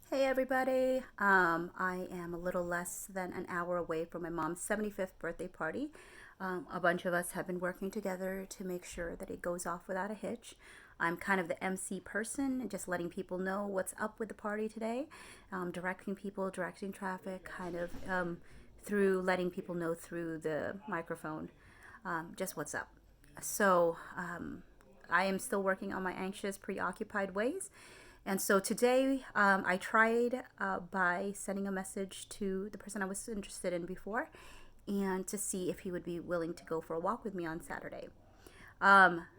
Hey everybody. I am a little less than an hour away from my mom's 75th birthday party. A bunch of us have been working together to make sure that it goes off without a hitch. I'm kind of the MC person, just letting people know what's up with the party today, directing people, directing traffic, kind of through letting people know through the microphone just what's up. So I am still working on my anxious, preoccupied ways. And so today I tried by sending a message to the person I was interested in before and to see if he would be willing to go for a walk with me on Saturday.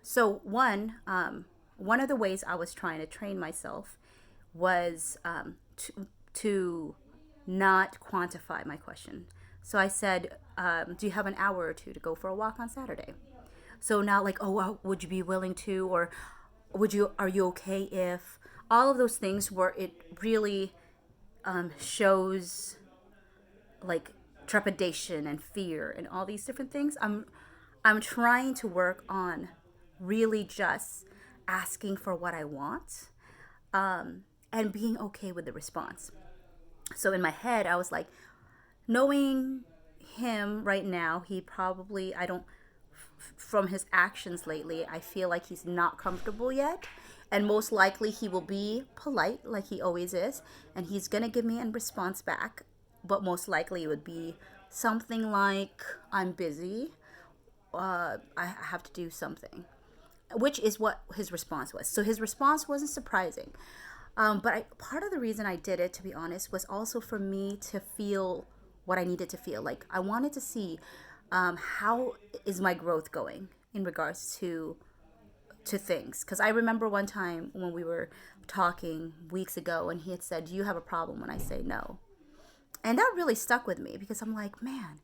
So one of the ways I was trying to train myself was to not quantify my question. So I said, do you have an hour or two to go for a walk on Saturday? So now, like, oh, well, would you be willing to, or are you okay if, all of those things where it really shows like trepidation and fear and all these different things. I'm trying to work on really just asking for what I want, and being okay with the response. So in my head, I was like, knowing him right now, he probably, I don't, from his actions lately, I feel like he's not comfortable yet. And most likely he will be polite like he always is. And he's going to give me a response back. But most likely it would be something like, I'm busy. I have to do something. Which is what his response was. So his response wasn't surprising. But part of the reason I did it, to be honest, was also for me to feel what I needed to feel. Like I wanted to see how is my growth going in regards to things. Because I remember one time when we were talking weeks ago, and he had said, "Do you have a problem when I say no?" And that really stuck with me because I'm like, man,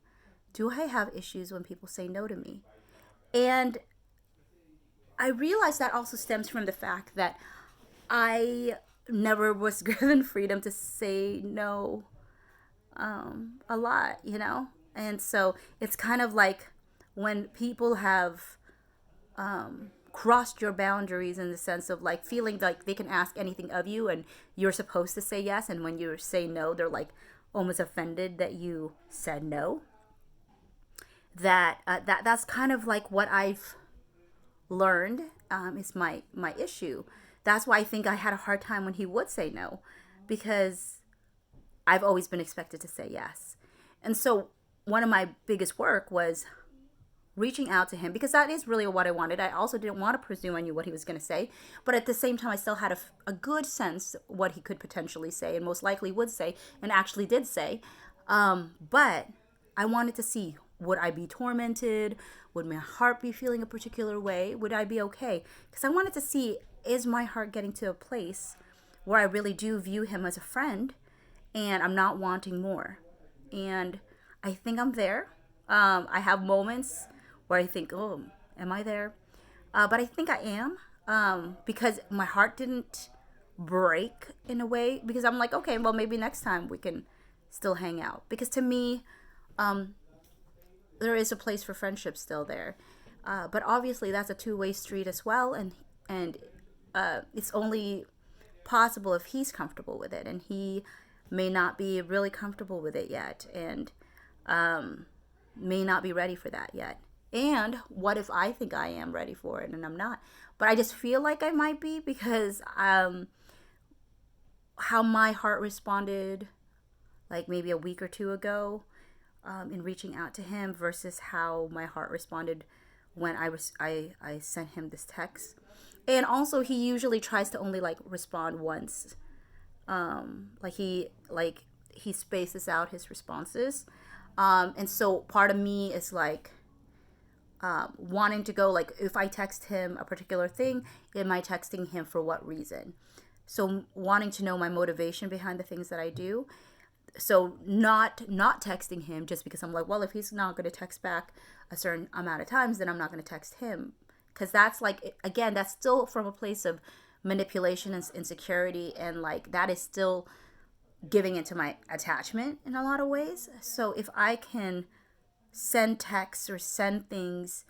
do I have issues when people say no to me? And I realized that also stems from the fact that I never was given freedom to say no a lot, you know? And so it's kind of like when people have crossed your boundaries in the sense of like feeling like they can ask anything of you and you're supposed to say yes. And when you say no, they're like almost offended that you said no. That's kind of like what I've learned is my issue. That's why I think I had a hard time when he would say no, because I've always been expected to say yes. And so one of my biggest work was reaching out to him because that is really what I wanted. I also didn't want to presume I knew what he was going to say, but at the same time, I still had a good sense what he could potentially say and most likely would say and actually did say. But I wanted to see, would I be tormented? Would my heart be feeling a particular way? Would I be okay? Because I wanted to see, is my heart getting to a place where I really do view him as a friend and I'm not wanting more? And I think I'm there. I have moments where I think, oh, am I there? But I think I am, because my heart didn't break in a way. Because I'm like, okay, well, maybe next time we can still hang out. Because to me, there is a place for friendship still there. But obviously, that's a two-way street as well, and it's only possible if he's comfortable with it, and he may not be really comfortable with it yet, and may not be ready for that yet. And what if I think I am ready for it and I'm not? But I just feel like I might be because how my heart responded, like maybe a week or two ago, in reaching out to him versus how my heart responded when I sent him this text. And also, he usually tries to only like respond once. Like he spaces out his responses. And so part of me is like wanting to go, like if I text him a particular thing, am I texting him for what reason? So wanting to know my motivation behind the things that I do. So not texting him just because I'm like, well, if he's not going to text back a certain amount of times, then I'm not going to text him, because that's like, again, that's still from a place of manipulation and insecurity, and like that is still giving into my attachment in a lot of ways. So if I can send texts or send things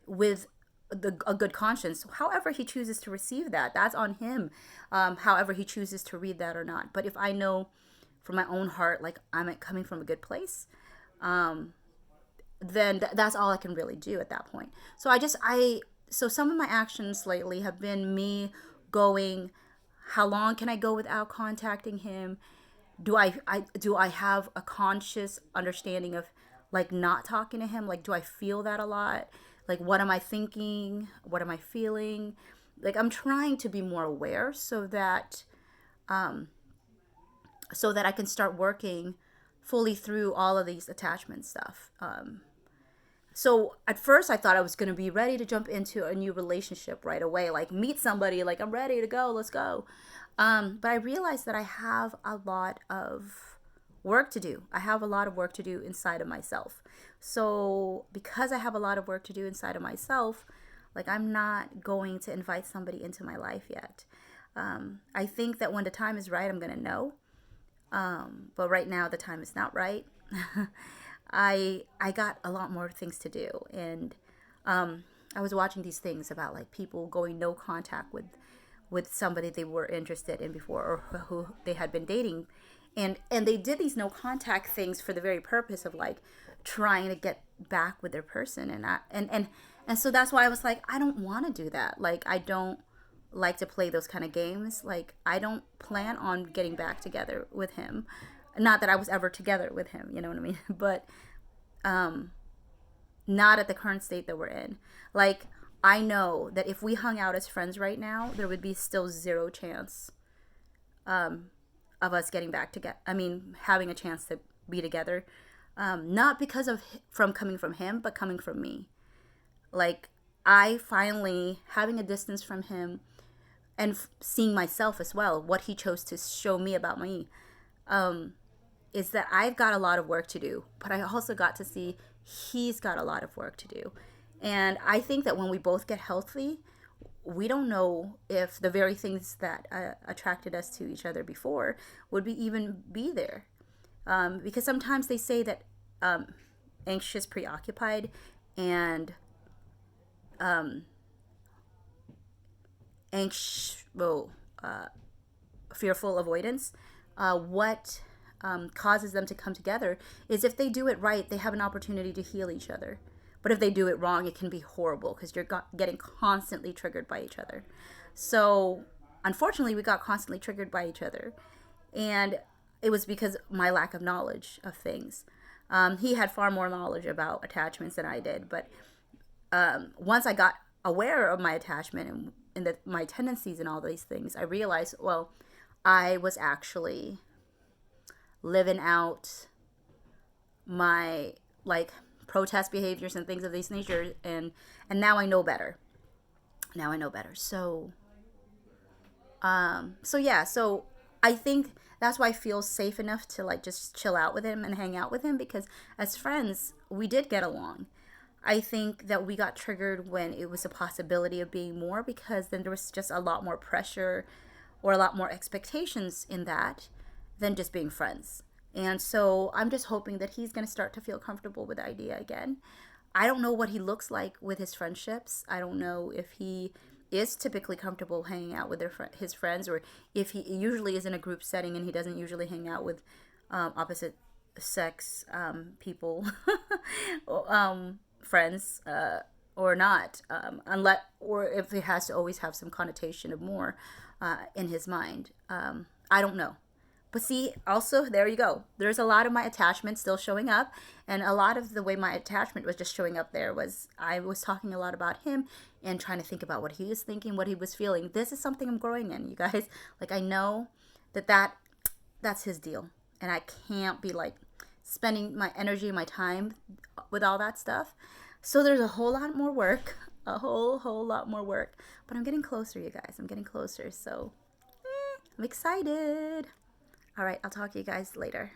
with a good conscience. However he chooses to receive that, that's on him. However he chooses to read that or not. But if I know from my own heart, like I'm coming from a good place, then that's all I can really do at that point. So so some of my actions lately have been me going, how long can I go without contacting him? Do I have a conscious understanding of like not talking to him? Like, do I feel that a lot? Like, what am I thinking? What am I feeling? Like, I'm trying to be more aware so that I can start working fully through all of these attachment stuff. So at first I thought I was going to be ready to jump into a new relationship right away, like meet somebody, like I'm ready to go, let's go. But I realized that I have a lot of work to do. I have a lot of work to do inside of myself. So because I have a lot of work to do inside of myself, like I'm not going to invite somebody into my life yet. I think that when the time is right, I'm going to know. But right now the time is not right. I got a lot more things to do, and I was watching these things about like people going no contact with somebody they were interested in before or who they had been dating, and they did these no contact things for the very purpose of like trying to get back with their person, and so that's why I was like, I don't want to do that. Like I don't like to play those kind of games. Like I don't plan on getting back together with him. Not that I was ever together with him, you know what I mean? But not at the current state that we're in. Like, I know that if we hung out as friends right now, there would be still zero chance of us getting back together. I mean, having a chance to be together. Not because of from coming from him, but coming from me. Like, I finally, having a distance from him and seeing myself as well, what he chose to show me about me, is that I've got a lot of work to do, but I also got to see he's got a lot of work to do. And I think that when we both get healthy, we don't know if the very things that attracted us to each other before would even be there. Because sometimes they say that anxious, preoccupied, and fearful avoidance, what causes them to come together is if they do it right, they have an opportunity to heal each other. But if they do it wrong, it can be horrible because you're getting constantly triggered by each other. So unfortunately, we got constantly triggered by each other. And it was because my lack of knowledge of things. He had far more knowledge about attachments than I did. But once I got aware of my attachment and my tendencies and all these things, I realized, well, I was actually living out my like protest behaviors and things of this nature, and now I know better. Now I know better. So so I think that's why I feel safe enough to like just chill out with him and hang out with him, because as friends we did get along. I think that we got triggered when it was a possibility of being more, because then there was just a lot more pressure or a lot more expectations in that than just being friends. And so I'm just hoping that he's going to start to feel comfortable with the idea again. I don't know what he looks like with his friendships. I don't know if he is typically comfortable hanging out with his friends, or if he usually is in a group setting and he doesn't usually hang out with opposite sex people, friends, or not, unless, or if it has to always have some connotation of more in his mind. I don't know. But see, also, there you go. There's a lot of my attachment still showing up. And a lot of the way my attachment was just showing up there was I was talking a lot about him and trying to think about what he was thinking, what he was feeling. This is something I'm growing in, you guys. Like, I know that's his deal. And I can't be, like, spending my energy, my time with all that stuff. So there's a whole lot more work. A whole lot more work. But I'm getting closer, you guys. I'm getting closer. So I'm excited. All right, I'll talk to you guys later.